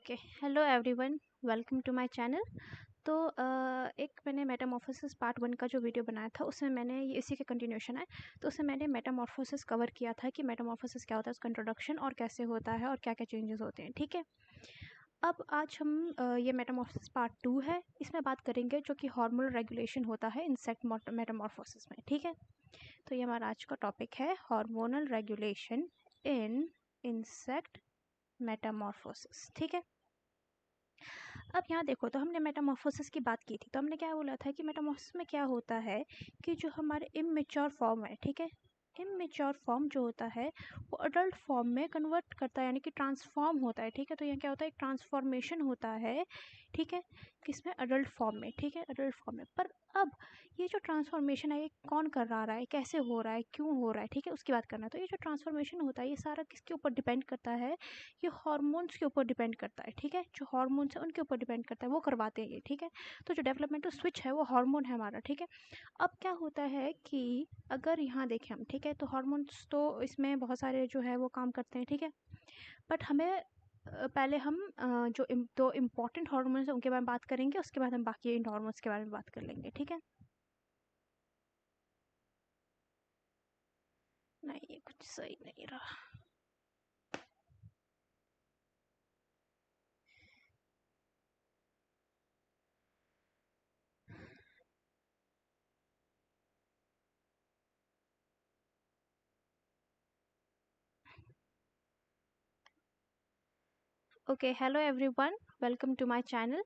Okay, hello everyone, welcome to my channel. तो एक मैंने मेटामॉर्फोसिस पार्ट 1 का जो वीडियो बनाया था उसमें मैंने ये इसी के कंटिन्यूशन है। तो उसमें मैंने मेटामॉर्फोसिस कवर किया था कि मेटामॉर्फोसिस क्या होता है, उसका इंट्रोडक्शन और कैसे होता है और क्या क्या चेंजेस होते हैं। ठीक है, अब आज हम ये मेटामॉर्फोसिस पार्ट 2 है, इसमें बात करेंगे जो कि हार्मोनल रेगुलेशन होता है इंसेक्ट मेटामॉर्फोसिस में। ठीक है, तो ये हमारा आज का टॉपिक है hormonal regulation in insect Metamorphosis. ठीक है, अब यहाँ देखो, तो हमने मेटामॉर्फोसिस की बात की थी। तो हमने क्या बोला था कि मेटामॉर्फोसिस में क्या होता है कि जो हमारे इमेच्योर फॉर्म है, ठीक है, इमेच्योर फॉर्म जो होता है वो अडल्ट फॉर्म में कन्वर्ट करता है, यानी कि ट्रांसफॉर्म होता है। ठीक है, तो यहाँ क्या होता है, एक ट्रांसफॉर्मेशन होता है। ठीक है, किसमें? अडल्ट फॉर्म में। ठीक है, अडल्ट फॉर्म में। पर अब ये जो ट्रांसफॉर्मेशन है ये कौन कर रहा है, कैसे हो रहा है, क्यों हो रहा है, ठीक है, उसकी बात करना है। तो ये जो ट्रांसफॉर्मेशन होता है ये सारा किसके ऊपर डिपेंड करता है? ये हार्मोन्स के ऊपर डिपेंड करता है। ठीक है, जो हार्मोन्स है उनके ऊपर डिपेंड करता है, वो करवाते हैं ये। ठीक है, तो जो डेवलपमेंटल स्विच है वो हार्मोन है हमारा। ठीक है, अब क्या होता है कि अगर यहाँ देखें हम, ठीक है, तो हार्मोन्स तो इसमें बहुत सारे जो है वो काम करते हैं। ठीक है, बट हमें पहले हम दो इम्पॉर्टेंट हार्मोन्स हैं उनके बारे में बात करेंगे, उसके बाद हम बाकी इन हार्मोन्स के बारे में बात कर लेंगे। ठीक है, नहीं ये कुछ सही नहीं रहा। Okay, hello everyone, welcome to my channel.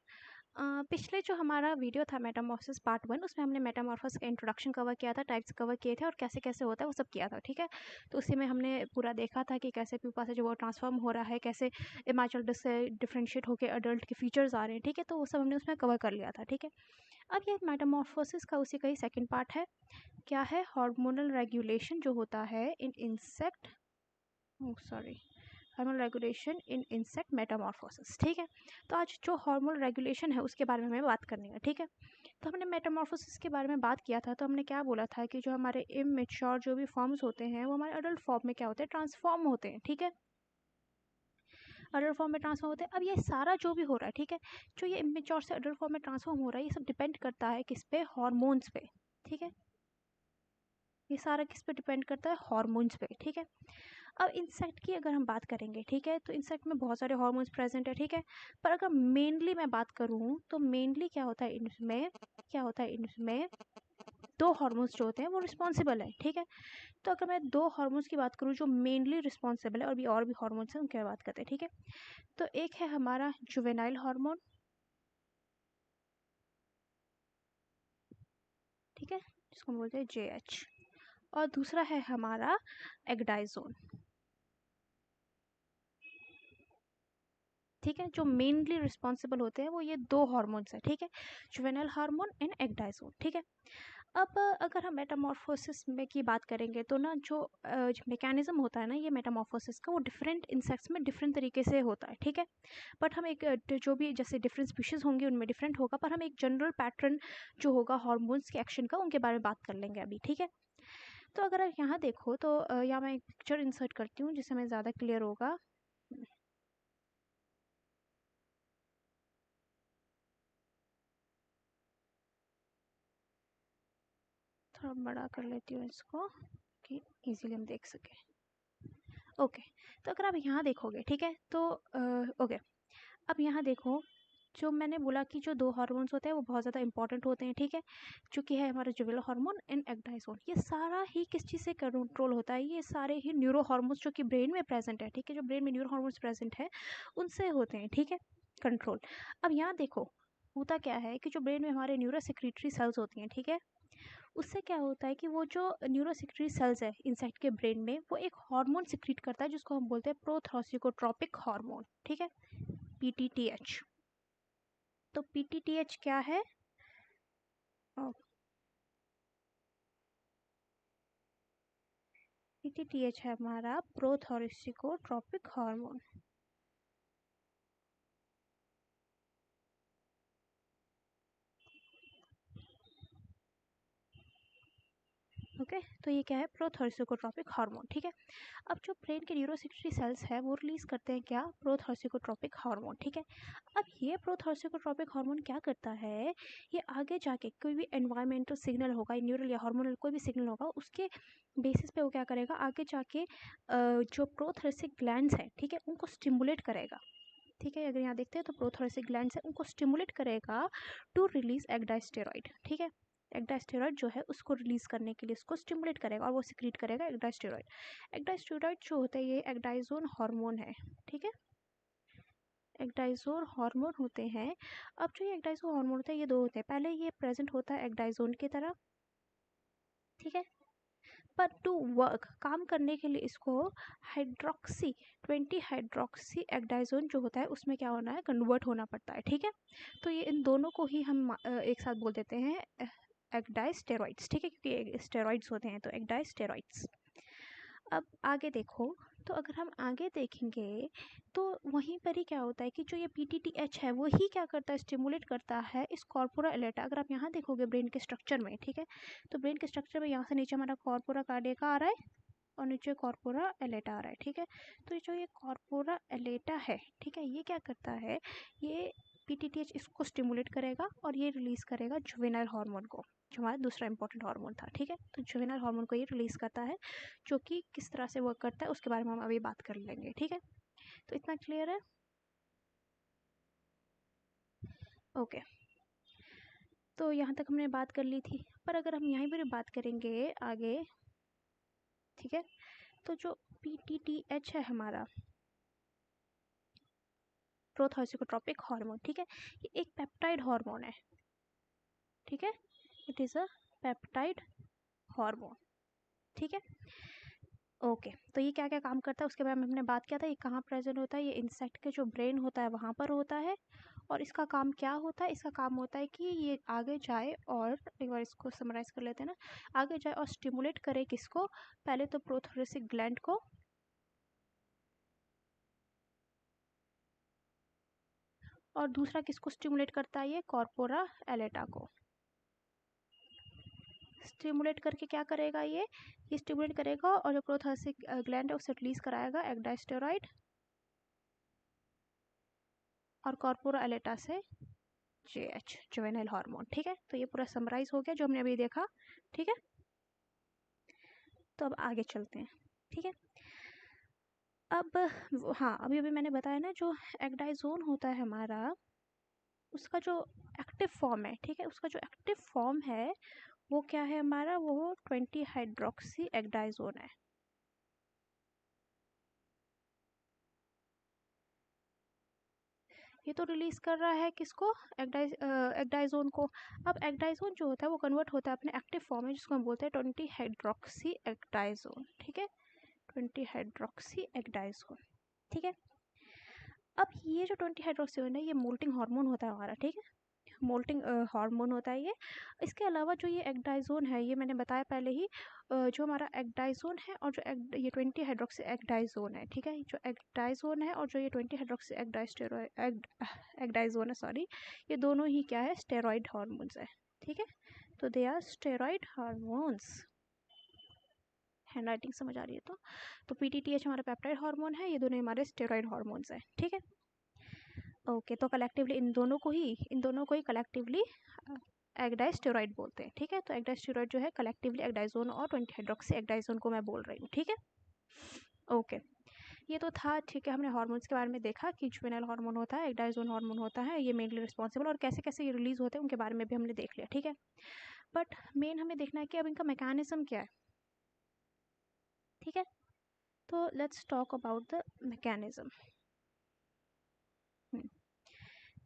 पिछले जो हमारा वीडियो था मेटामॉर्फोसिस पार्ट 1, उसमें हमने मेटामॉर्फोसिस का इंट्रोडक्शन कवर किया था, टाइप्स कवर किए थे और कैसे कैसे होता है वो सब किया था। ठीक है, तो उसी में हमने पूरा देखा था कि कैसे प्यूपा से जो वो ट्रांसफॉर्म हो रहा है, कैसे इमेच्योर से डिफ्रेंशिएट होकर अडल्ट के फीचर्स आ रहे हैं। ठीक है, तो वो सब हमने उसमें कवर कर लिया था। ठीक है, अब ये मेटामॉर्फोसिस का उसी का ही सेकेंड पार्ट है। क्या है? हार्मोनल रेगुलेशन जो होता है इन insect, sorry, hormonal regulation in insect Metamorphosis. ठीक है, तो आज जो हार्मोनल रेगुलेशन है उसके बारे में हमें बात करनी है। ठीक है, तो हमने मेटामॉर्फोसिस के बारे में बात किया था। तो हमने क्या बोला था कि जो हमारे इमेच्योर जो भी फॉर्म्स होते हैं वो हमारे अडल्ट फॉर्म में क्या होते हैं, ट्रांसफॉर्म होते हैं। ठीक है, अडल्ट फॉर्म में ट्रांसफॉर्म होते हैं। अब ये सारा जो भी हो रहा है, ठीक है, जो ये इमेच्योर से अडल्ट फॉर्म में ट्रांसफॉर्म हो रहा है, ये सब डिपेंड करता है किस पे? हार्मोन्स पे। ठीक है, ये सारा किस पे डिपेंड करता है? हार्मोन्स पे। ठीक है, अब इंसेक्ट की अगर हम बात करेंगे, ठीक है, तो इंसेक्ट में बहुत सारे हार्मोन्स प्रेजेंट है। ठीक है, पर अगर मेनली मैं बात करूँ तो मेनली क्या होता है इनमें, क्या होता है इनमें, दो हार्मोन्स जो होते हैं वो रिस्पॉन्सिबल है। ठीक है, तो अगर मैं दो हार्मोन्स की बात करूँ जो मेनली रिस्पॉन्सिबल है, और भी हार्मोन्स हैं उनकी बात करते हैं। ठीक है, तो एक है हमारा जुवेनाइल हार्मोन, ठीक है, जिसको हम बोलते हैं JH, और दूसरा है हमारा एगडाइजोन। ठीक है, जो मेनली रिस्पॉन्सिबल होते हैं वो ये दो हार्मोन्स हैं। ठीक है, जुवेनाइल हार्मोन एंड एगडाइजोन। ठीक है, अब अगर हम मेटामॉर्फोसिस में की बात करेंगे तो ना जो मैकेनिज्म होता है ना ये मेटामॉर्फोसिस का, वो डिफरेंट इंसेक्ट्स में डिफरेंट तरीके से होता है। ठीक है, बट हम एक जो भी जैसे डिफरेंट स्पीशीज़ होंगे उनमें डिफरेंट होगा, पर हम एक जनरल पैटर्न जो होगा हार्मोन्स के एक्शन का उनके बारे में बात कर लेंगे अभी। ठीक है, तो अगर आप यहाँ देखो तो यहाँ मैं एक पिक्चर इंसर्ट करती हूँ जिससे हमें ज़्यादा क्लियर होगा। थोड़ा बड़ा कर लेती हूँ इसको कि इजीली हम देख सकें। ओके, तो अगर आप यहाँ देखोगे, ठीक है, तो ओके, अब यहाँ देखो, जो मैंने बोला कि जो दो हार्मोन्स होते हैं वो बहुत ज़्यादा इंपॉर्टेंट होते हैं। ठीक है, जो कि है हमारा जुवेनल हार्मोन एंड एगडाइजोन। ये सारा ही किस चीज़ से कंट्रोल होता है? ये सारे ही न्यूरो हार्मोन्स जो कि ब्रेन में प्रेजेंट है, ठीक है, जो ब्रेन में न्यूरो हार्मोन्स प्रेजेंट है उनसे होते हैं। ठीक है, कंट्रोल। अब यहाँ देखो, होता क्या है कि जो ब्रेन में हमारे न्यूरो सेक्रेटरी सेल्स होती हैं, ठीक है, उससे क्या होता है कि वो जो न्यूरोसेक्रेटरी सेल्स है इंसेक्ट के ब्रेन में, वो एक हार्मोन सिक्रीट करता है जिसको हम बोलते हैं प्रोथ्रासिकोट्रोपिक हार्मोन। ठीक है, PTTH। तो PTTH क्या है? PTTH है हमारा प्रोथ्रासिकोट्रोपिक हार्मोन। ओके, तो ये क्या है, प्रोथॉर्सिकोट्रोपिक हार्मोन, ठीक है। अब जो ब्रेन के न्यूरोसेक्रेटरी सेल्स है वो रिलीज करते हैं क्या, प्रोथॉर्सिकोट्रोपिक हार्मोन, ठीक है। अब ये प्रोथॉर्सिकोट्रोपिक हार्मोन क्या करता है, ये आगे जाके कोई भी एनवायरमेंटल सिग्नल होगा, न्यूरल या हार्मोनल कोई भी सिग्नल होगा, उसके बेसिस पे वो क्या करेगा, आगे जाके जो प्रोथॉर्सिक ग्लैंड्स है, ठीक है, उनको स्टिमुलेट करेगा, ठीक है। अगर यहाँ देखते हैं तो प्रोथॉर्सिक ग्लैंड्स है, उनको स्टिमुलेट करेगा टू रिलीज एग्डास्टेरॉइड, ठीक है। एग्डास्टेरॉइड जो है उसको रिलीज करने के लिए उसको स्टिमुलेट करेगा और वो सिक्रीट करेगा एग्डास्टेरॉइड। एग्डास्टेरॉइड जो होता है ये एग्डाइजोन हार्मोन है, ठीक है। एग्डाइजोन हार्मोन होते हैं। अब जो ये एग्डाइजोन हार्मोन होता है ये दो होते हैं, पहले ये प्रेजेंट होता है एग्डाइजोन की तरह, ठीक है। पर टू वर्क, काम करने के लिए इसको हाइड्रोक्सी 20 हाइड्रोक्सी एग्डाइजोन जो होता है उसमें क्या होना है, कन्वर्ट होना पड़ता है, ठीक है। तो ये इन दोनों को ही हम एक साथ बोल देते हैं एग्डाइस्टेरॉइड्स, ठीक है, क्योंकि स्टेरॉइड्स होते हैं तो एग्डाइस्टेरॉइड्स। अब आगे देखो, तो अगर हम आगे देखेंगे तो वहीं पर ही क्या होता है कि जो ये PTTH है वो ही क्या करता है, स्टिमुलेट करता है इस कॉर्पोरा एलेटा। अगर आप यहाँ देखोगे ब्रेन के स्ट्रक्चर में, ठीक है, तो ब्रेन के स्ट्रक्चर में यहाँ से नीचे हमारा कॉर्पोरा कार्डिका आ रहा है और नीचे कॉर्पोरा एलेटा आ रहा है, ठीक है। तो जो ये कॉर्पोरा एलेटा है, ठीक है, ये क्या करता है, ये PTTH इसको स्टिमुलेट करेगा और ये रिलीज करेगा जुवेनाइल हार्मोन को, जो हमारा दूसरा इंपॉर्टेंट हार्मोन था, ठीक है। तो जुवेनाइल हार्मोन को ये रिलीज करता है, जो कि किस तरह से वर्क करता है उसके बारे में हम अभी बात कर लेंगे, ठीक है। तो इतना क्लियर है, ओके। तो यहाँ तक हमने बात कर ली थी, पर अगर हम यहीं पर बात करेंगे आगे, ठीक है, तो जो PTTH है हमारा प्रोथॉर्सिकोट्रोपिक हार्मोन, ठीक है, ये एक पेप्टाइड हार्मोन है, ठीक है, it is a peptide hormone, ठीक है। ओके, तो ये क्या क्या काम करता है उसके बारे में हमने बात किया था, ये कहाँ प्रेजेंट होता है, ये इंसेक्ट के जो ब्रेन होता है वहाँ पर होता है। और इसका काम क्या होता है, इसका काम होता है कि ये आगे जाए और एक बार इसको समराइज कर लेते हैं ना, आगे जाए और स्टिमुलेट करे किसको, पहले तो प्रोथोरेसिक ग्लैंड को, और दूसरा किसको स्टिमुलेट करता है, ये कॉर्पोरा एलेटा को स्टिमुलेट करके क्या करेगा, ये स्टिमुलेट करेगा और जो प्रोथोरेसिक ग्लैंड है उसे रिलीज कराएगा एग्डास्टेरॉइड और कॉर्पोरा एलेटा से JH जुवेनाइल हार्मोन, ठीक है। तो ये पूरा समराइज हो गया जो हमने अभी देखा, ठीक है। तो अब आगे चलते हैं, ठीक है। अब हाँ, अभी अभी मैंने बताया ना, जो एग्डाइजोन होता है हमारा, उसका जो एक्टिव फॉर्म है, ठीक है, उसका जो एक्टिव फॉर्म है वो क्या है हमारा, वो 20 हाइड्रोक्सी एग्डाइजोन है। ये तो रिलीज कर रहा है किसको, एग्डाइजोन को। अब एग्डाइजोन जो होता है वो कन्वर्ट होता है अपने एक्टिव फॉर्म में, जिसको हम बोलते हैं 20 हाइड्रोक्सी एग्डाइजोन, ठीक है, 20 हाइड्रोक्सी एग्डाइजोन, ठीक है। अब ये जो 20 हाइड्रोक्सी है ये मोल्टिंग हार्मोन होता है हमारा, ठीक है, मोल्टिंग हार्मोन होता है ये। इसके अलावा जो ये एग्डाइजोन है, ये मैंने बताया पहले ही, जो हमारा एग्डाइजोन है और जो ये 20 हाइड्रोक्सी एग्डाइजोन है, ठीक है, जो एग्डाइजोन है और जो ये 20 हाइड्रोक्सी एग्डाइजोन है, सॉरी, ये दोनों ही क्या है, स्टेरॉइड हार्मोन्स है, ठीक है। तो they are steroid hormones, handwriting समझ आ रही है तो PTTH हमारा पेप्टाइड हार्मोन है, ये दोनों हमारे स्टेरॉइड हार्मोन्स है, ठीक है। ओके, तो कलेक्टिवली इन दोनों को ही कलेक्टिवली एग्डाइस्टेरॉइड बोलते हैं, ठीक है। तो एग्डाइस्टेरॉइड जो है कलेक्टिवली एग्डाइजोन और 20 हाइड्रोक्सी एग्डाइजोन को मैं बोल रही हूँ, ठीक है। ओके, ये तो था, ठीक है, हमने हार्मोन्स के बारे में देखा कि जुवेनाइल हार्मोन होता है, एग्डाइजोन हार्मोन होता है, ये मेनली रिस्पॉन्सिबल, और कैसे कैसे ये रिलीज होते हैं उनके बारे में भी हमने देख लिया, ठीक है। बट मेन हमें देखना है कि अब इनका मैकेनिज्म क्या है, ठीक है। तो let's talk about the mechanism.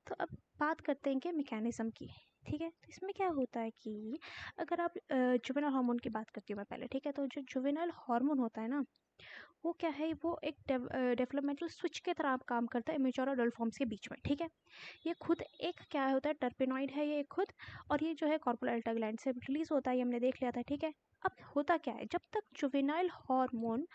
तो अब बात करते हैं कि मैकेनिज्म की, ठीक है। तो इसमें क्या होता है कि अगर आप जुवेनाइल हार्मोन की बात करती हूँ मैं पहले, ठीक है, तो जो जुवेनाइल हार्मोन होता है ना, वो क्या है, वो एक डेवलपमेंटल स्विच के तरह काम करता है इमेच्योर और अडल्ट फॉर्म्स के बीच में, ठीक है। ये खुद एक क्या होता है, टर्पेनॉइड है ये खुद, और ये जो है कॉर्पोरा एल्टा ग्लैंड से रिलीज होता है, ये हमने देख लिया था, ठीक है। अब होता क्या है, जब तक जुवेनाइल हार्मोन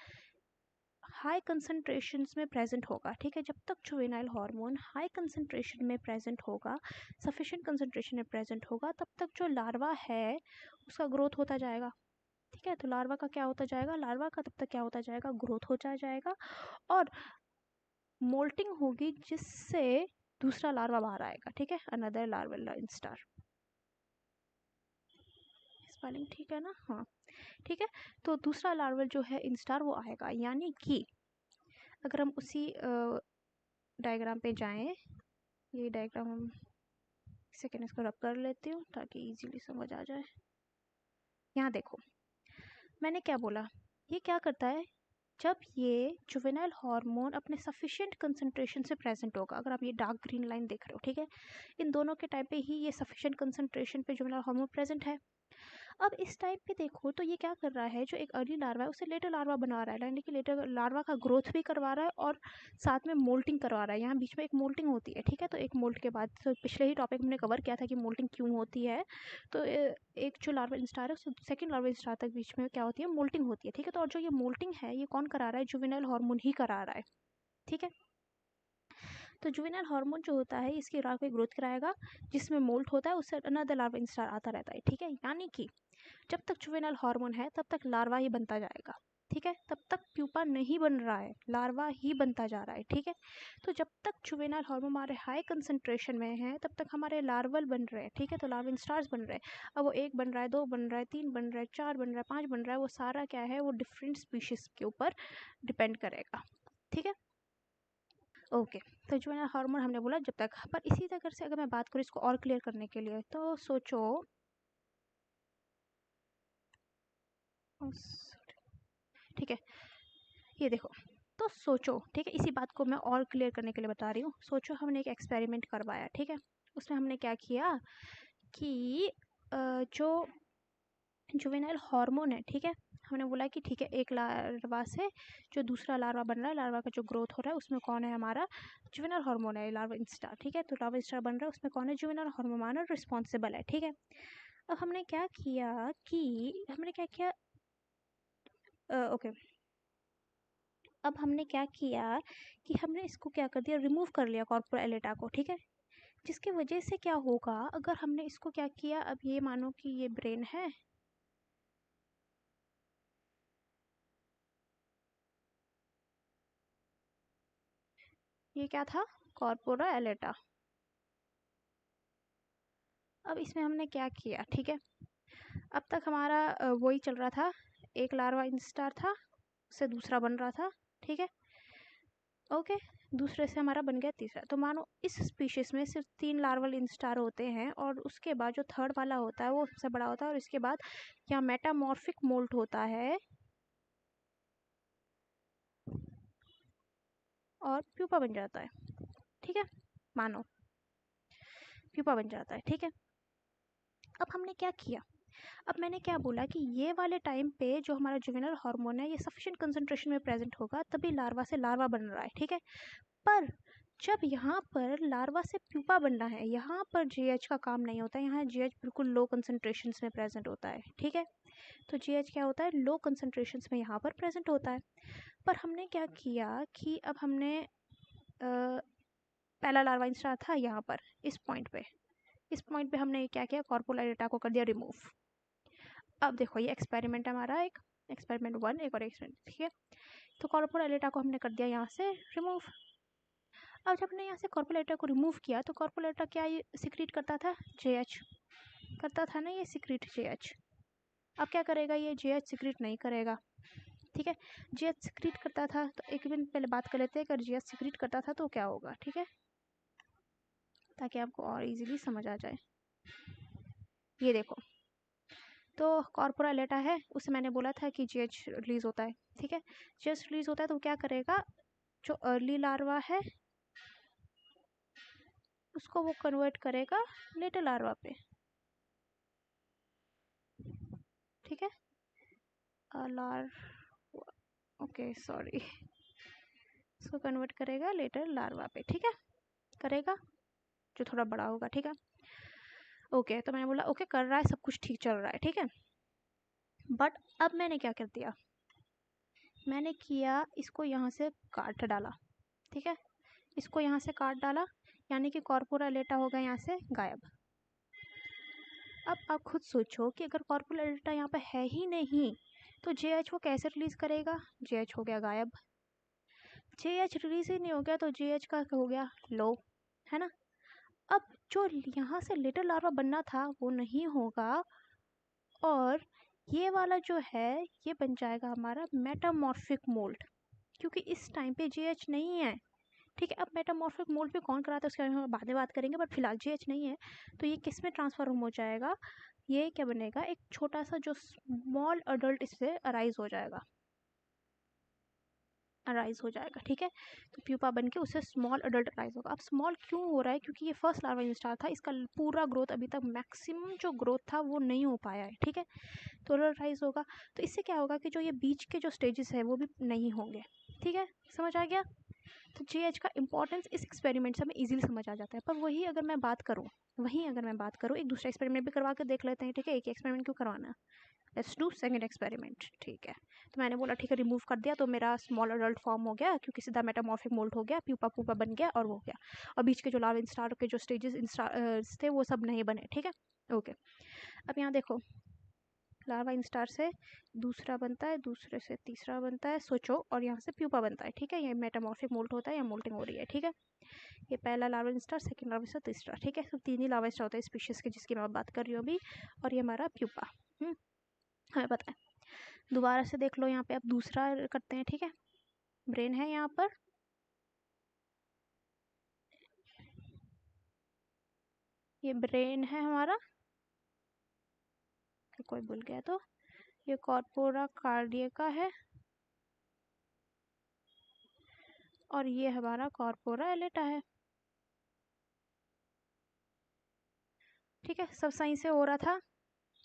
हाई कंसंट्रेशंस में प्रेजेंट होगा, ठीक है, जब तक जुवेनाइल हार्मोन हाई कंसंट्रेशन में प्रेजेंट होगा, सफिशिएंट कंसंट्रेशन में प्रेजेंट होगा, तब तक जो लार्वा है उसका ग्रोथ होता जाएगा, ठीक है। तो लार्वा का क्या होता जाएगा, लार्वा का तब तक क्या होता जाएगा, ग्रोथ होता जाएगा और मोल्टिंग होगी, जिससे दूसरा लार्वा बाहर आएगा। ठीक है, अनदर लार्वल इंस्टार। स्पेलिंग ठीक है ना? हाँ ठीक है। तो दूसरा लार्वल जो है इंस्टार वो आएगा, यानी कि अगर हम उसी डायग्राम पे जाएं, ये डायग्राम हम सेकेंड इसको रब कर लेती हूँ ताकि इजीली समझ आ जाए। यहाँ देखो मैंने क्या बोला, ये क्या करता है, जब ये जुवेनाइल हार्मोन अपने सफिशिएंट कंसंट्रेशन से प्रेजेंट होगा, अगर आप ये डार्क ग्रीन लाइन देख रहे हो, ठीक है, इन दोनों के टाइम पे ही ये सफिशिएंट कंसंट्रेशन पे जुवेनाइल हार्मोन प्रेजेंट है। अब इस टाइप पे देखो तो ये क्या कर रहा है, जो एक अर्ली लार्वा है उसे लेटर लार्वा बना रहा है, यानी कि लेटर लार्वा का ग्रोथ भी करवा रहा है और साथ में मोल्टिंग करवा रहा है। यहाँ बीच में एक मोल्टिंग होती है, ठीक है। तो एक मोल्ट के बाद, तो पिछले ही टॉपिक में हमने कवर किया था कि मोल्टिंग क्यों होती है। तो एक जो लार्वा इंस्टार है उससे सेकेंड लार्वा इंस्टार तक बीच में क्या होती है, मोल्टिंग होती है, ठीक है। तो और जो ये मोल्टिंग है ये कौन करा रहा है, जुवेनाइल हार्मोन ही करा रहा है, ठीक है। तो जुवेनाइल हार्मोन जो होता है इसकी लार्वा की ग्रोथ कराएगा, जिसमें मोल्ट होता है, उससे अनदर लार्वा इंस्टार आता रहता है, ठीक है। यानी कि जब तक जुवेनाइल हार्मोन है तब तक लार्वा ही बनता जाएगा, ठीक है। तब तक प्यूपा नहीं बन रहा है, लार्वा ही बनता जा रहा है, ठीक है। तो जब तक जुवेनाइल हार्मोन हमारे हाई कंसंट्रेशन में है तब तक हमारे लार्वल बन रहे हैं, ठीक है। तो लार्वा स्टार्स बन रहे हैं। अब वो 1 बन रहा है, 2 बन रहा है, 3 बन रहा है, 4 बन रहा है, 5 बन रहा है, वो सारा क्या है, वो डिफरेंट स्पीशीज के ऊपर डिपेंड करेगा, ठीक है। ओके। तो जुवेनाइल हार्मोन हमने बोला जब तक, पर इसी तरह से अगर मैं बात करूँ इसको और क्लियर करने के लिए, तो सोचो ठीक है, ये देखो, तो सोचो, ठीक है, इसी बात को मैं और क्लियर करने के लिए बता रही हूँ। सोचो हमने एक एक्सपेरिमेंट करवाया, ठीक है। उसमें हमने क्या किया कि जो जुवेनाइल हार्मोन है, ठीक है, हमने बोला कि ठीक है, एक लार्वा से जो दूसरा लार्वा बन रहा है, लार्वा का जो ग्रोथ हो रहा है उसमें कौन है, हमारा जुवेनाइल हार्मोन है, लार्वा इंस्टार, ठीक है। तो लार्वा इंस्टार बन रहा है, उसमें कौन है, जुवेनाइल हार्मोन रिस्पॉन्सिबल है, ठीक है। अब हमने क्या किया कि हमने क्या किया, ओके, अब हमने क्या किया कि हमने इसको क्या कर दिया, रिमूव कर लिया कॉर्पोरा एलेटा को, ठीक है। जिसकी वजह से क्या होगा, अगर हमने इसको क्या किया, अब ये मानो कि ये ब्रेन है, ये क्या था, कॉर्पोरा एलेटा। अब इसमें हमने क्या किया, ठीक है, अब तक हमारा वही चल रहा था, एक लार्वा इंस्टार था, उससे दूसरा बन रहा था, ठीक है। ओके, दूसरे से हमारा बन गया तीसरा। तो मानो इस स्पीशीज में सिर्फ 3 लार्वल इंस्टार होते हैं और उसके बाद जो थर्ड वाला होता है वो सबसे बड़ा होता है, और इसके बाद यहाँ मेटामॉर्फिक मोल्ट होता है और प्यूपा बन जाता है, ठीक है। मानो प्यूपा बन जाता है, ठीक है। अब हमने क्या किया, अब मैंने क्या बोला कि ये वाले टाइम पे जो हमारा जुवेनाइल हार्मोन है ये सफिशिएंट कंसंट्रेशन में प्रेजेंट होगा, तभी लार्वा से लार्वा बन रहा है, ठीक है। पर जब यहाँ पर लार्वा से प्यूपा बनना है, यहाँ पर जीएच का काम नहीं होता है, यहाँ जीएच बिल्कुल लो कंसंट्रेशन में प्रेजेंट होता है, ठीक है। तो जीएच क्या होता है, लो कंसंट्रेशन में यहाँ पर प्रेजेंट होता है। पर हमने क्या किया कि अब हमने पहला लार्वा इंस्टार था यहाँ पर, इस पॉइंट पे हमने क्या किया, कॉर्पोरा एलेटा को कर दिया रिमूव। अब देखो ये एक्सपेरिमेंट हमारा, एक एक्सपेरिमेंट 1, एक और एक्सपेरिमेंट, ठीक है। तो कॉर्पोरा एलेटा को हमने कर दिया यहाँ से रिमूव। अब जब हमने यहाँ से कॉर्पोरा एलेटा को रिमूव किया तो कॉर्पोरा एलेटा क्या ये सिक्रीट करता था, जेएच करता था ना, ये सिक्रीट जेएच। अब क्या करेगा, ये जेएच सिक्रीट नहीं करेगा, ठीक है। जेएच सिक्रीट करता था, तो एक मिनट पहले बात कर लेते हैं, अगर जेएच सिक्रीट करता था तो क्या होगा, ठीक है, ताकि आपको और इजीली समझ आ जाए। ये देखो, तो कॉर्पोरा एलेटा है, उसे मैंने बोला था कि जीएच रिलीज होता है, ठीक है। जीएच रिलीज होता है तो क्या करेगा, जो अर्ली लार्वा है उसको वो कन्वर्ट करेगा लेटर लार्वा पे, ठीक है। लार ओके सॉरी, इसको कन्वर्ट करेगा लेटर लार्वा पे, ठीक है, करेगा जो थोड़ा बड़ा होगा, ठीक है। ओके, तो मैंने बोला ओके कर रहा है, सब कुछ ठीक चल रहा है, ठीक है। बट अब मैंने क्या कर दिया, मैंने किया इसको यहाँ से काट डाला, ठीक है, इसको यहाँ से काट डाला, यानी कि कॉर्पोरा एलेटा हो गया यहाँ से गायब। अब आप खुद सोचो कि अगर कॉर्पोरल डेल्टा यहाँ पे है ही नहीं तो JH वो कैसे रिलीज करेगा? JH हो गया गायब। JH रिलीज ही नहीं हो गया तो JH का हो गया लो, है ना। अब जो यहाँ से लिटिल लार्वा बनना था वो नहीं होगा, और ये वाला जो है ये बन जाएगा हमारा मेटामॉर्फिक मोल्ड, क्योंकि इस टाइम पे JH नहीं है। ठीक है, अब मेटामॉर्फिक मोल्ड पे कौन कराता है उसके बारे में बाद में बात करेंगे, बट फिलहाल JH नहीं है तो ये किस में ट्रांसफॉर्म हो जाएगा? ये क्या बनेगा, एक छोटा सा जो स्मॉल अडल्ट इससे अराइज हो जाएगा, ठीक है। तो प्यूपा बन के उससे स्मॉल अडल्ट अराइज होगा। अब स्मॉल क्यों हो रहा है? क्योंकि ये फर्स्ट लार्वा इंस्टार था, इसका पूरा ग्रोथ अभी तक मैक्सिमम जो ग्रोथ था वो नहीं हो पाया है, ठीक है। तो अडल्ट होगा, तो इससे क्या होगा कि जो ये बीच के जो स्टेजेस है वो भी नहीं होंगे, ठीक है, समझ आ गया। तो JH का इंपॉर्टेंस इस एक्सपेरिमेंट से हमें इजीली समझ आ जाता है। पर वही अगर मैं बात करूँ एक दूसरा एक्सपेरिमेंट भी करवा के देख लेते हैं, ठीक है। एक एक्सपेरिमेंट क्यों करवाना, लेट्स डू सेकंड एक्सपेरिमेंट, ठीक है। तो मैंने बोला ठीक है रिमूव कर दिया तो मेरा स्मॉल अडल्ट फॉर्म हो गया, क्योंकि सीधा मेटामॉर्फिक मोल्ड हो गया, प्यूपा पूपा बन गया और वो हो गया, और बीच के जो लार्वा इंस्टार के जो स्टेजेस थे वो सब नहीं बने, ठीक है, ओके। अब यहाँ देखो, लार्वा इंस्टार से दूसरा बनता है, दूसरे से तीसरा बनता है, सोचो, और यहाँ से प्यूपा बनता है, ठीक है। ये मेटामॉर्फिक मोल्ड होता है या मोल्टिंग हो रही है, ठीक है। ये पहला larva instar, second larva instar, तीसरा, ठीक है। तो 3 ही लार्वा इंस्टार होता है स्पीशीज के जिसकी मैं बात कर रही हूँ अभी, और ये हमारा प्यूपा, हमें पता है। दोबारा से देख लो, यहाँ पे अब दूसरा करते हैं, ठीक है। ब्रेन है यहाँ पर, ये ब्रेन है हमारा, कोई भूल गया तो ये कॉर्पोरा कार्डियका है, और ये हमारा कॉर्पोरा एलेटा है, ठीक है। सब सही से हो रहा था,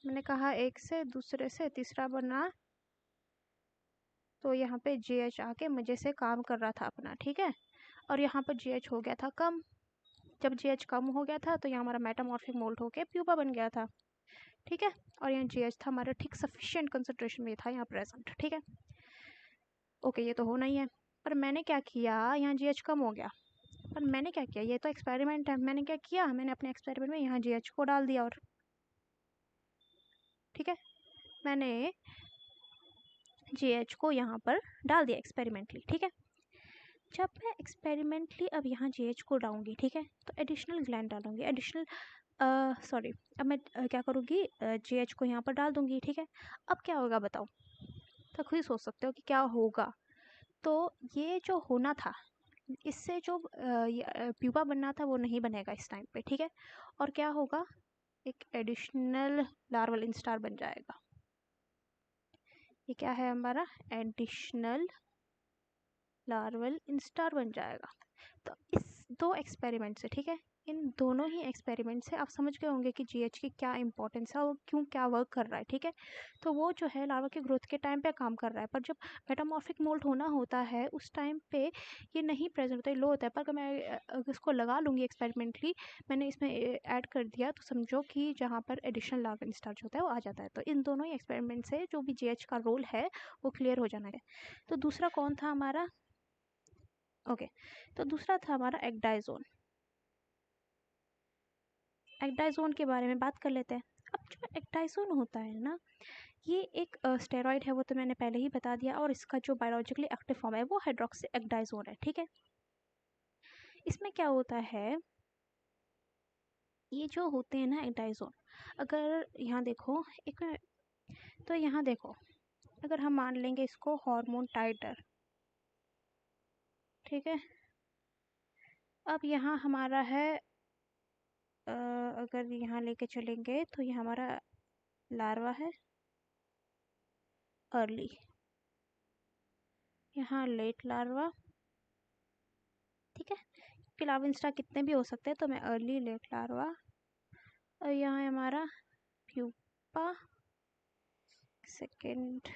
मैंने कहा एक से दूसरे से तीसरा बना, तो यहाँ पे JH आके मजे से काम कर रहा था अपना, ठीक है। और यहाँ पर JH हो गया था कम, जब JH कम हो गया था तो यहाँ हमारा मेटामॉर्फिक मोल्ड होके प्यूपा बन गया था, ठीक है। और यहाँ JH था हमारा ठीक सफिशिएंट कंसंट्रेशन में था यहाँ प्रेजेंट, ठीक है, ओके। ये तो होना ही है, पर मैंने क्या किया, यहाँ JH कम हो गया, पर मैंने क्या किया, ये तो एक्सपेरिमेंट है, मैंने क्या किया, मैंने अपने एक्सपेरिमेंट में यहाँ JH को डाल दिया, और ठीक है, मैंने JH को यहाँ पर डाल दिया एक्सपेरिमेंटली, ठीक है। जब मैं एक्सपेरिमेंटली अब यहाँ JH को डालूंगी, ठीक है, तो एडिशनल ग्लैंड डालूंगी, अब मैं क्या करूँगी, JH को यहाँ पर डाल दूंगी, ठीक है। अब क्या होगा बताओ, तो खुद ही सोच सकते हो कि क्या होगा। तो ये जो होना था, इससे जो प्यूपा बनना था वो नहीं बनेगा इस टाइम पे, ठीक है। और क्या होगा, एक एडिशनल लार्वल इंस्टार बन जाएगा। ये क्या है हमारा एडिशनल लार्वल इंस्टार बन जाएगा। तो इस दो एक्सपेरिमेंट से, ठीक है, इन दोनों ही एक्सपेरिमेंट से आप समझ गए होंगे कि JH की क्या इंपॉर्टेंस है और क्यों क्या वर्क कर रहा है, ठीक है। तो वो जो है लार्वा के ग्रोथ के टाइम पे काम कर रहा है, पर जब मेटामॉर्फिक मोल्ड होना होता है उस टाइम पे ये नहीं प्रेजेंट होता है, लो होता है। पर अगर मैं इसको लगा लूँगी एक्सपेरिमेंटली, मैंने इसमें ऐड कर दिया, तो समझो कि जहाँ पर एडिशनल लार्वा इंस्टार होता है वो आ जाता है। तो इन दोनों ही एक्सपेरिमेंट से जो भी JH का रोल है वो क्लियर हो जाना है। तो दूसरा कौन था हमारा, ओके, तो दूसरा था हमारा एक्डाइजोन। एक्डाइजोन के बारे में बात कर लेते हैं। अब जो एक्डाइजोन होता है ना, ये एक स्टेरॉइड है, वो तो मैंने पहले ही बता दिया, और इसका जो बायोलॉजिकली एक्टिव फॉर्म है वो हाइड्रोक्सी एक्डाइजोन है, ठीक है। इसमें क्या होता है, ये जो होते हैं ना एक्डाइजोन, अगर यहाँ देखो एक, तो यहाँ देखो, अगर हम मान लेंगे इसको हार्मोन टाइटर, ठीक है। अब यहाँ हमारा है, अगर यहाँ लेके चलेंगे तो ये हमारा लार्वा है अर्ली, यहाँ लेट लार्वा, ठीक है। कि लार्वा इंस्टा कितने भी हो सकते हैं, तो मैं अर्ली लेट लार्वा, और यहाँ है हमारा प्यूपा सेकेंड,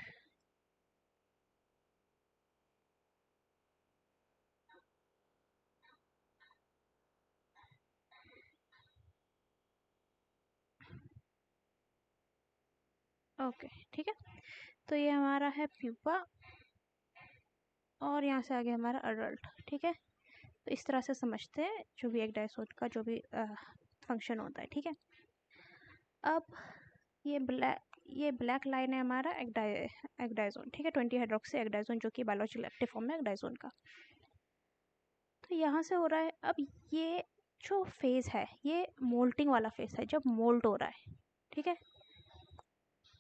ओके, ठीक है। तो ये हमारा है प्यूपा, और यहाँ से आगे हमारा अडल्ट, ठीक है। तो इस तरह से समझते हैं जो भी एक डायसोट का जो भी फंक्शन होता है, ठीक है। अब ये ब्लैक लाइन है हमारा एग्डाइजोन, ठीक है, 20 हाइड्रोक्सी एग्डाइजोन, जो कि बायोलॉजिकल एक्टिव फॉर्म है एग्डाइजोन का। तो यहाँ से हो रहा है। अब ये जो फेज़ है ये मोल्टिंग वाला फेज़ है, जब मोल्ट हो रहा है, ठीक है।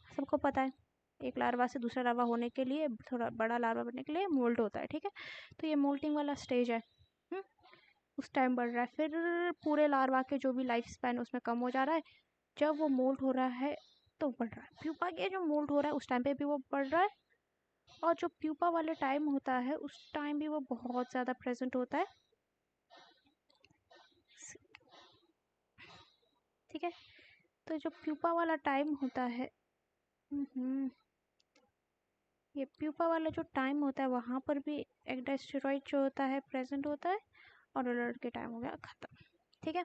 सबको पता है एक लार्वा से दूसरा लार्वा होने के लिए, थोड़ा बड़ा लार्वा बनने के लिए मोल्ट होता है, ठीक है। तो ये मोल्टिंग वाला स्टेज है, उस टाइम बढ़ रहा है। फिर पूरे लार्वा के जो भी लाइफ स्पैन उसमें कम हो जा रहा है। जब वो मोल्ट हो रहा है तो बढ़ रहा है। प्यूपा के जो मोल्ट हो रहा है उस टाइम पे भी वो बढ़ रहा है, और जो प्यूपा वाले टाइम होता है उस टाइम भी वो बहुत ज़्यादा प्रेजेंट होता है, ठीक है। तो जो प्यूपा वाला टाइम होता है, ये प्यूपा वाला जो टाइम होता है वहाँ पर भी एग्डास्टेरॉइड जो होता है प्रेजेंट होता है, और अलर्ट के टाइम हो गया ख़त्म, ठीक है।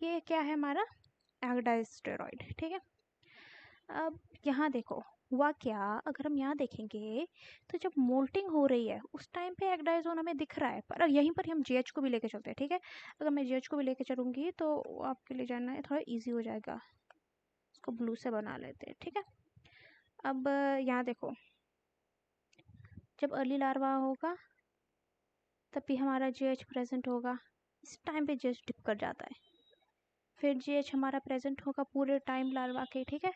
ये क्या है हमारा एग्डास्टेरॉइड, ठीक है। अब यहाँ देखो हुआ क्या, अगर हम यहाँ देखेंगे तो जब मोल्टिंग हो रही है उस टाइम पे एग्डाइजोन हमें दिख रहा है, पर यहीं पर हम जीएच को भी लेके चलते हैं, ठीक है। अगर मैं जीएच को भी लेके चलूँगी तो आपके लिए जानना है थोड़ा इजी हो जाएगा। इसको ब्लू से बना लेते हैं, ठीक है। अब यहाँ देखो, जब अर्ली लार्वा होगा तब भी हमारा जीएच प्रेजेंट होगा। इस टाइम पे जीएच डिप कर जाता है। फिर जीएच हमारा प्रेजेंट होगा पूरे टाइम लार्वा के, ठीक है।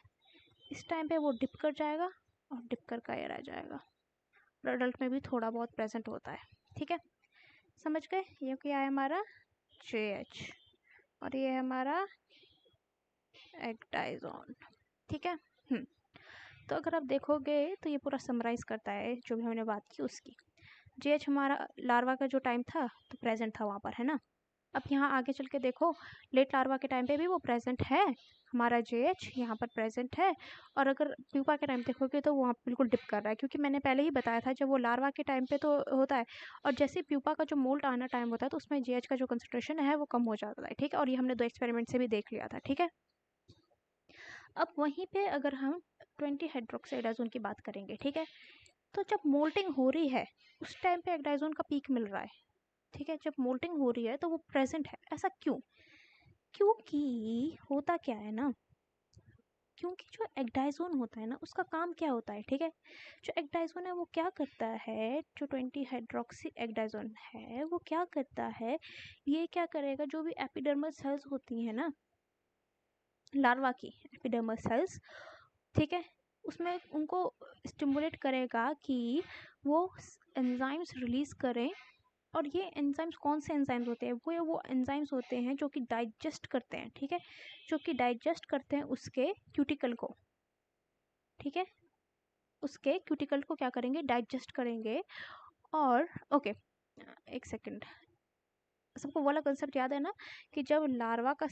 इस टाइम पे वो डिप कर जाएगा और डिप कर का एयर आ जाएगा। अडल्ट में भी थोड़ा बहुत प्रेजेंट होता है, ठीक है। समझ गए? ये क्या है हमारा JH, और ये है हमारा एक्टाइजोन, ठीक है। तो अगर आप देखोगे तो ये पूरा समराइज करता है जो भी हमने बात की उसकी। JH हमारा लार्वा का जो टाइम था तो प्रेजेंट था वहाँ पर, है ना। अब यहाँ आगे चल के देखो, लेट लार्वा के टाइम पे भी वो प्रेजेंट है, हमारा JH यहाँ पर प्रेजेंट है। और अगर प्यूपा के टाइम देखोगे तो वहाँ बिल्कुल डिप कर रहा है, क्योंकि मैंने पहले ही बताया था जब वो लार्वा के टाइम पे तो होता है, और जैसे प्यूपा का जो मोल्ट आना टाइम होता है तो उसमें JH का जो कंसंट्रेशन है वो कम हो जाता है, ठीक है। और ये हमने 2 एक्सपेरिमेंट से भी देख लिया था, ठीक है। अब वहीं पे अगर हम 20 हाइड्रोक्साइडाजोन की बात करेंगे, ठीक है, तो जब मोल्टिंग हो रही है उस टाइम पे एग्डाइजोन का पीक मिल रहा है, ठीक है। जब मोल्टिंग हो रही है तो वो प्रेजेंट है। ऐसा क्यों? क्योंकि होता क्या है ना, क्योंकि जो एग्डाइजोन होता है ना उसका काम क्या होता है, ठीक है। जो एग्डाइजोन है वो क्या करता है, जो 20 हाइड्रोक्सी एग्डाइजोन है वो क्या करता है, ये क्या करेगा, जो भी एपिडर्मल सेल्स होती हैं ना लार्वा की एपिडर्मल सेल्स, ठीक है, उसमें उनको स्टिमुलेट करेगा कि वो एंजाइम्स रिलीज करें। और ये एंजाइम्स कौन से एंजाइम्स होते हैं, वो एंजाइम्स होते हैं जो कि डाइजेस्ट करते हैं, ठीक है, जो कि डाइजेस्ट करते हैं उसके क्यूटिकल को, ठीक है। उसके क्यूटिकल को क्या करेंगे, डाइजेस्ट करेंगे। और ओके, एक सेकंड, सबको वाला कंसेप्ट याद है ना कि जब लार्वा का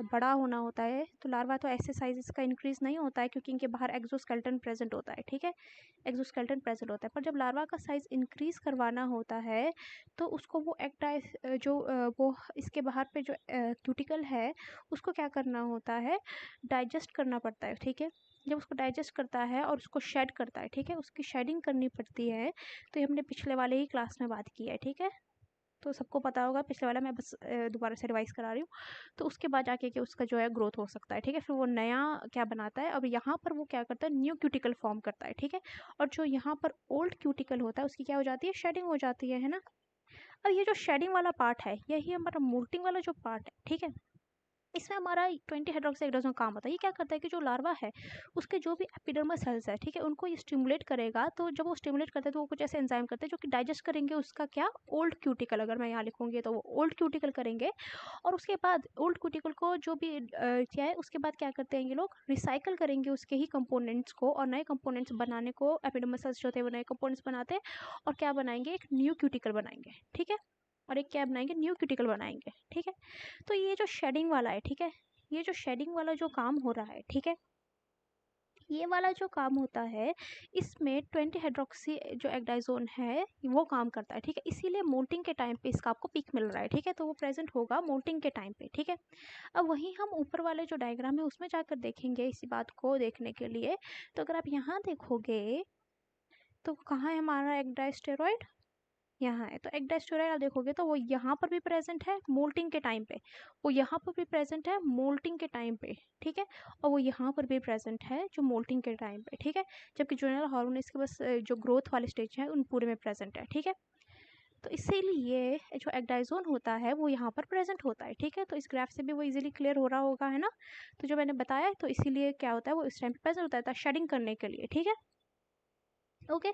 बड़ा होना होता है तो लार्वा तो ऐसे साइज का इंक्रीज नहीं होता है क्योंकि इनके बाहर एक्सोस्केलेटन प्रेजेंट होता है, ठीक है। एक्सोस्केलेटन प्रेजेंट होता है, पर जब लार्वा का साइज इंक्रीज करवाना होता है तो उसको वो वो इसके बाहर पे जो क्यूटिकल है उसको क्या करना होता है, डाइजेस्ट करना पड़ता है, ठीक है। जब उसको डाइजेस्ट करता है और उसको शेड करता है, ठीक है, उसकी शेडिंग करनी पड़ती है। तो ये हमने पिछले वाले ही क्लास में बात की है, ठीक है। तो सबको पता होगा पिछले वाला, मैं बस दोबारा से रिवाइज करा रही हूँ। तो उसके बाद जाके कि उसका जो है ग्रोथ हो सकता है, ठीक है। फिर वो नया क्या बनाता है, अब यहाँ पर वो क्या करता है, न्यू क्यूटिकल फॉर्म करता है, ठीक है। और जो यहाँ पर ओल्ड क्यूटिकल होता है उसकी क्या हो जाती है, शेडिंग हो जाती है ना। अब ये जो शेडिंग वाला पार्ट है यही हमारा मोल्टिंग वाला जो पार्ट है, ठीक है। इसमें हमारा 20 हाइड्रोक्साइड काम होता है। ये क्या करता है कि जो लार्वा है उसके जो भी एपिडर्मल सेल्स है, ठीक है, उनको ये स्टिमुलेट करेगा। तो जब वो स्टिमुलेट करते हैं तो वो कुछ ऐसे एंजाइम करते हैं जो कि डाइजेस्ट करेंगे उसका क्या, ओल्ड क्यूटिकल, अगर मैं यहाँ लिखूंगी तो वो ओल्ड क्यूटिकल करेंगे। और उसके बाद ओल्ड क्यूटिकल को जो भी क्या है उसके बाद क्या करते हैं ये लोग, रिसाइकल करेंगे उसके ही कंपोनेंट्स को, और नए कंपोनेंट्स बनाने को एपिडर्मल सेल्स जो होते हैं वो नए कंपोनेंट्स बनाते हैं और क्या बनाएंगे, एक न्यू क्यूटिकल बनाएंगे, ठीक है। और एक क्या बनाएंगे, न्यू क्यूटिकल बनाएंगे, ठीक है। तो ये जो शेडिंग वाला है, ठीक है, ये जो शेडिंग वाला जो काम हो रहा है, ठीक है, ये वाला जो काम होता है इसमें 20 हाइड्रोक्सी जो एग्डाइजोन है वो काम करता है, ठीक है। इसीलिए मोल्टिंग के टाइम पे इसका आपको पीक मिल रहा है, ठीक है। तो वो प्रेजेंट होगा मोल्टिंग के टाइम पे, ठीक है। अब वहीं हम ऊपर वाले जो डायग्राम है उसमें जाकर देखेंगे इसी बात को देखने के लिए। तो अगर आप यहाँ देखोगे तो कहाँ है हमारा एग्डास्टेरॉइड, यहाँ है। तो एग्डास्टोराइड आप देखोगे तो वो यहाँ पर भी प्रेजेंट है मोल्टिंग के टाइम पे, वो यहाँ पर भी प्रेजेंट है मोल्टिंग के टाइम पे, ठीक है, और वो यहाँ पर भी प्रेजेंट है जो मोल्टिंग के टाइम पे, ठीक है, जबकि जुवेनाइल हार्मोन इसके बस जो ग्रोथ वाले स्टेज है उन पूरे में प्रेजेंट है, ठीक है। तो इसीलिए जो एग्डाइजोन होता है वो यहाँ पर प्रेजेंट होता है, ठीक है। तो इस ग्राफ से भी वो इजीली क्लियर हो रहा होगा, है ना। तो जो मैंने बताया, तो इसीलिए क्या होता है, वो इस टाइम पे प्रेजेंट होता है शेडिंग करने के लिए, ठीक है। ओके,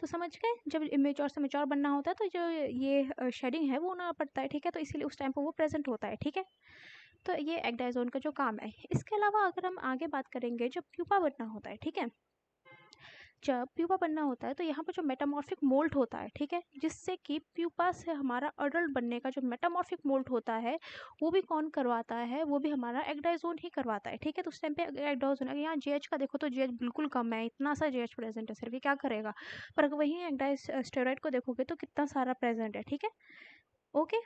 तो समझ गए, जब इमेच्योर से मैच्योर बनना होता है तो जो ये शेडिंग है वो होना पड़ता है, ठीक है। तो इसीलिए उस टाइम पर वो प्रेजेंट होता है, ठीक है। तो ये एग्डाइजोन का जो काम है। इसके अलावा अगर हम आगे बात करेंगे, जब प्यूपा बनना होता है, ठीक है, जब प्यूपा बनना होता है तो यहाँ पर जो मेटामॉर्फिक मोल्ट होता है, ठीक है, जिससे कि प्यूपा से हमारा अडल्ट बनने का जो मेटामॉर्फिक मोल्ट होता है वो भी कौन करवाता है, वो भी हमारा एग्डाइजोन ही करवाता है, ठीक है। तो उस टाइम पे एग्डाइजोन, अगर यहाँ जीएच का देखो तो जीएच बिल्कुल कम है, इतना सा जीएच प्रेजेंट है सिर्फ, ये क्या करेगा। पर अगर वहीं एग्डाइज स्टेरॉइड को देखोगे तो कितना सारा प्रेजेंट है, ठीक है। ओके,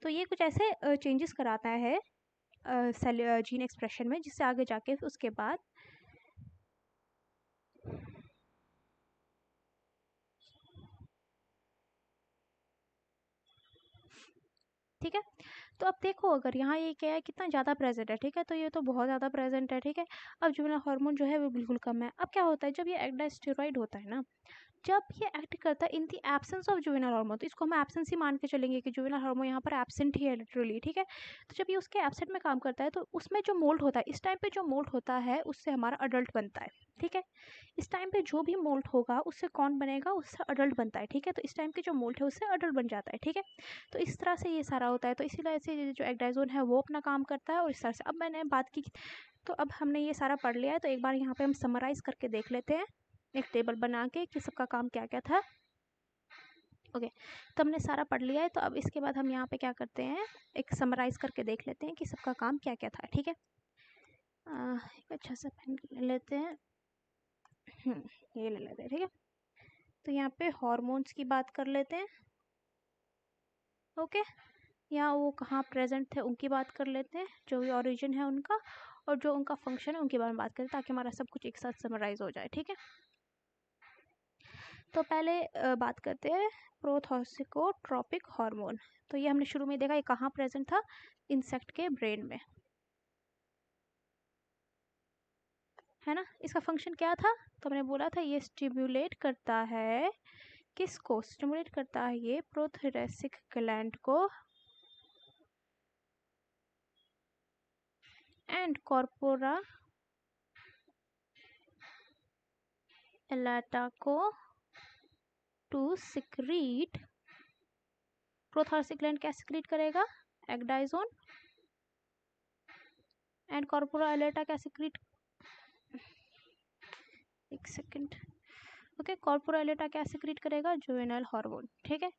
तो ये कुछ ऐसे चेंजेस कराता है सेल जीन एक्सप्रेशन में, जिससे आगे जाके उसके बाद ठीक है। तो अब देखो, अगर यहाँ ये क्या है, कितना ज़्यादा प्रेजेंट है, ठीक है, तो ये तो बहुत ज़्यादा प्रेजेंट है, ठीक है। अब जुवेनाइल हार्मोन जो है वो बिल्कुल कम है। अब क्या होता है, जब ये एग्डास्टेरॉइड होता है ना, जब ये एक्ट करता है in the absence of juvenile hormone, तो इसको हम एब्सेंस ही मान के चलेंगे कि जुवेनाइल हार्मोन यहाँ पर एब्सेंट ही है लिटरली, ठीक है। तो जब ये उसके एब्सेंट में काम करता है तो उसमें जो मोल्ट होता है, इस टाइम पे जो मोल्ट होता है उससे हमारा अडल्ट बनता है, ठीक है। इस टाइम पे जो भी मोल्ट होगा उससे कौन बनेगा, उससे अडल्ट बनता है, ठीक है। तो इस टाइम के जो मोल्ट है उससे अडल्ट बन जाता है, ठीक है। तो इस तरह से ये सारा होता है। तो इसीलिए से जो एग्डाइजोन है वो अपना काम करता है, और इस तरह से अब मैंने बात की, तो अब हमने ये सारा पढ़ लिया है, तो एक बार यहाँ पे हम समराइज करके देख लेते हैं एक टेबल बना के कि सबका काम क्या क्या था। ओके, तो हमने सारा पढ़ लिया है, तो अब इसके बाद हम यहाँ पे क्या करते हैं, एक समराइज करके देख लेते हैं कि सबका काम क्या क्या था, ठीक है। एक अच्छा सा पेन ले लेते हैं, ये ले लेते हैं, ठीक है। तो यहाँ पे हॉर्मोन्स की बात कर लेते हैं। ओके, यहाँ वो कहाँ प्रेजेंट थे उनकी बात कर लेते हैं, जो भी ओरिजिन है उनका, और जो उनका फंक्शन है उनके बारे में बात करें, ताकि हमारा सब कुछ एक साथ समराइज हो जाए, ठीक है। तो पहले बात करते हैं प्रोथोसिकोट्रोपिक हार्मोन। तो ये हमने शुरू में देखा, ये कहाँ प्रेजेंट था, इंसेक्ट के ब्रेन में, है ना। इसका फंक्शन क्या था, तो हमने बोला था ये स्टिमुलेट करता है, किसको स्टिमुलेट करता है, ये प्रोथोरेसिक ग्लैंड को एंड कॉर्पोरा एलाटा को टू सिक्रीट, प्रोथोरेसिक ग्लैंड क्या सिक्रीट करेगा, एग्डाइजोन, एंड कॉर्पोरा एलाटा क्या सिक्रीट, एक सेकंड, ओके, कॉर्पोरा एलाटा क्या सिक्रीट करेगा, जुवेनाइल हार्मोन, ठीक है।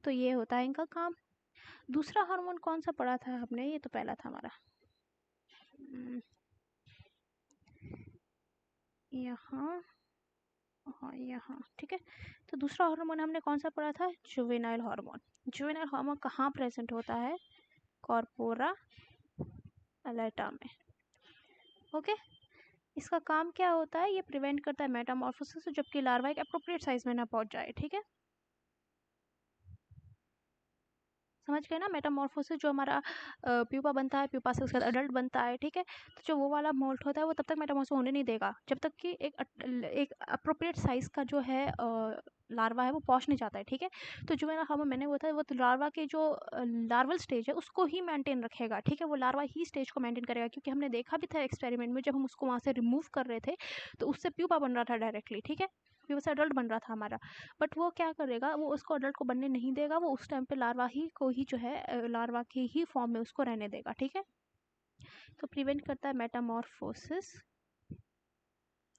तो ये होता है इनका काम। दूसरा हार्मोन कौन सा पढ़ा था हमने, ये तो पहला था हमारा, यहाँ, हाँ यहाँ, ठीक है। तो दूसरा हार्मोन हमने कौन सा पढ़ा था, जुवेनाइल हार्मोन। जुवेनाइल हार्मोन कहाँ प्रेजेंट होता है, कॉर्पोरा एलाटा में, ओके। इसका काम क्या होता है, ये प्रिवेंट करता है मेटामॉर्फोसिस, जबकि लार्वा एक अप्रोप्रिएट साइज में ना पहुंच जाए, ठीक है। समझ गए ना, मेटामॉर्फोसिस जो हमारा प्यूपा बनता है, प्यूपा से उसके बाद अडल्ट बनता है, ठीक है। तो जो वो वाला मोल्ट होता है वो तब तक मेटामॉर्फोसिस होने नहीं देगा जब तक कि एक अप्रोप्रिएट साइज का जो है लार्वा है वो पहुंच नहीं जाता है, ठीक है। तो जो मेरा हम मैंने बताया, वो तो लार्वा के जो लार्वल स्टेज है उसको ही मेंटेन रखेगा, ठीक है। वो लार्वा ही स्टेज को मेंटेन करेगा, क्योंकि हमने देखा भी था एक्सपेरिमेंट में, जब हम उसको वहाँ से रिमूव कर रहे थे तो उससे प्यूपा बन रहा था डायरेक्टली, ठीक है, प्यूपा से अडल्ट बन रहा था हमारा। बट वो क्या करेगा, वो उसको अडल्ट को बनने नहीं देगा, वो उस टाइम पे लार्वा ही को ही जो है लार्वा के ही फॉर्म में उसको रहने देगा, ठीक है। तो प्रिवेंट करता है मेटामॉर्फोसिस,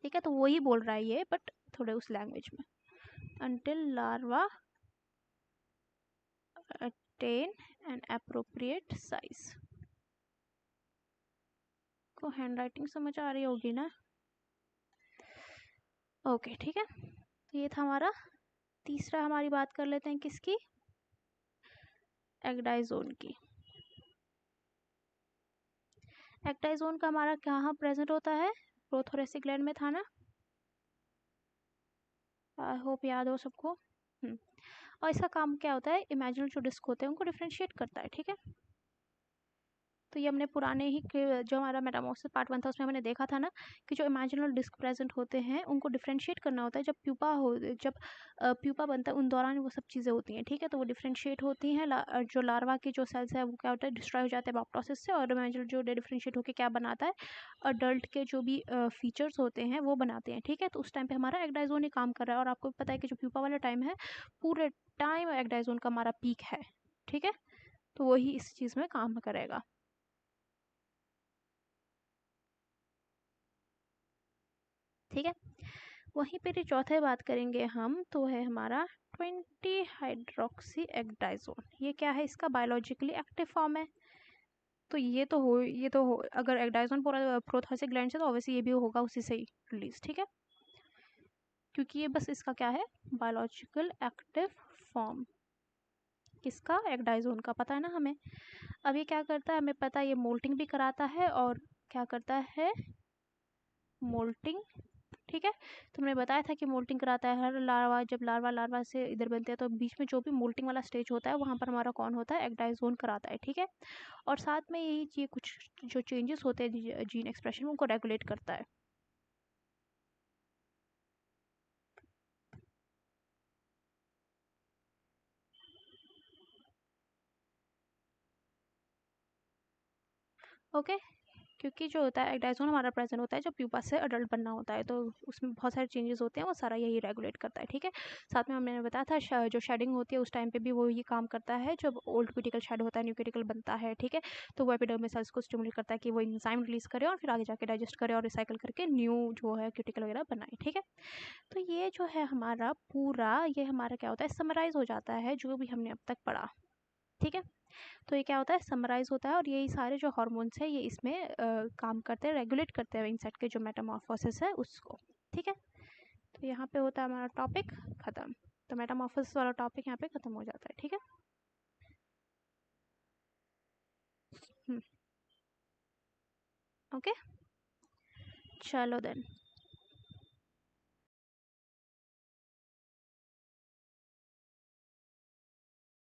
ठीक है। तो वो ही बोल रहा है ये, बट थोड़े उस लैंग्वेज में, until larva attain an appropriate size। को हैंड राइटिंग समझ आ रही होगी ना, ओके, ठीक है। तो ये था हमारा तीसरा, हमारी बात कर लेते हैं किसकी, एग्डाइजोन की। एक्टाइजोन का हमारा कहाँ प्रेजेंट होता है, प्रोथोरेसिक ग्लैंड में था ना, आई होप याद हो सबको। और इसका काम क्या होता है, इमेजिनरी जो डिस्क होते हैं उनको डिफ्रेंशिएट करता है, ठीक है। तो ये हमने पुराने ही जो हमारा मेटामॉर्फोसिस पार्ट 1 था उसमें हमने देखा था ना कि जो इमेजिनल डिस्क प्रेजेंट होते हैं उनको डिफ्रेंशिएट करना होता है जब प्यूपा बनता है उन दौरान वो सब चीज़ें होती हैं, ठीक है। तो वो डिफ्रेंशिएट होती हैं, जो लार्वा के जो सेल्स है वो क्या होता है, डिस्ट्रॉय हो जाते हैं एपोप्टोसिस से, और इमेजिनल जो डिफ्रेंशिएट होकर क्या बनाता है, अडल्ट के जो भी फीचर्स होते हैं वो बनाते हैं, ठीक है। तो उस टाइम पे हमारा एग्डाइजोन ही काम कर रहा है, और आपको पता है कि जो प्यूपा वाला टाइम है पूरे टाइम एग्डाइजोन का हमारा पीक है, ठीक है। तो वही इस चीज़ में काम करेगा, ठीक है। वहीं पे चौथे बात करेंगे हम, तो है हमारा 20 हाइड्रोक्सी एग्डाइजोन। ये क्या है, इसका बायोलॉजिकली एक्टिव फॉर्म है। तो ये तो हो अगर एग्डाइजोन पूरा प्रोथासिक ग्लैंड से, तो ऑब्वियसली ये भी होगा उसी से ही रिलीज, ठीक है। क्योंकि ये बस इसका क्या है, बायोलॉजिकल एक्टिव फॉर्म किसका, एग्डाइजोन का, पता है ना हमें। अब ये क्या करता है हमें पता है, ये मोल्टिंग भी कराता है, और क्या करता है, मोल्टिंग, ठीक है। तो हमने बताया था कि मोल्टिंग कराता है हर लार्वा, जब लार्वा से इधर बनते हैं तो बीच में जो भी मोल्टिंग वाला स्टेज होता है वहाँ पर हमारा कौन होता है, एग्डाइजोन कराता है, ठीक है। और साथ में यही ये कुछ जो चेंजेस होते हैं जीन एक्सप्रेशन उनको रेगुलेट करता है। ओके, क्योंकि जो होता है एग्डाइजोन हमारा प्रेजेंट होता है जब प्यूपा से अडल्ट बनना होता है, तो उसमें बहुत सारे चेंजेस होते हैं, वो सारा यही रेगुलेट करता है, ठीक है। साथ में हमने बताया था जो शेडिंग होती है उस टाइम पे भी वो ये काम करता है, जब ओल्ड क्यूटिकल शेड होता है न्यू क्यूटिकल बनता है, ठीक है। तो वो एपिडर्मिस सेल्स को स्टिमुलेट करता है कि वो एंजाइम रिलीज करे और फिर आगे जाके डाइजेस्ट करे और रिसाइकल करके न्यू जो है क्यूटिकल वगैरह बनाए, ठीक है। तो ये जो है हमारा पूरा, ये हमारा क्या होता है, समराइज हो जाता है जो भी हमने अब तक पढ़ा, ठीक है। तो ये क्या होता है, समराइज होता है, और यही सारे जो हार्मोन्स है ये इसमें काम करते हैं, रेगुलेट करते हैं इंसेक्ट के जो मेटामॉर्फोसिस है उसको, ठीक है। तो यहाँ पे होता है हमारा टॉपिक खत्म। तो मेटामॉर्फोसिस वाला टॉपिक यहाँ पे खत्म हो जाता है, ठीक है। ओके, चलो देन।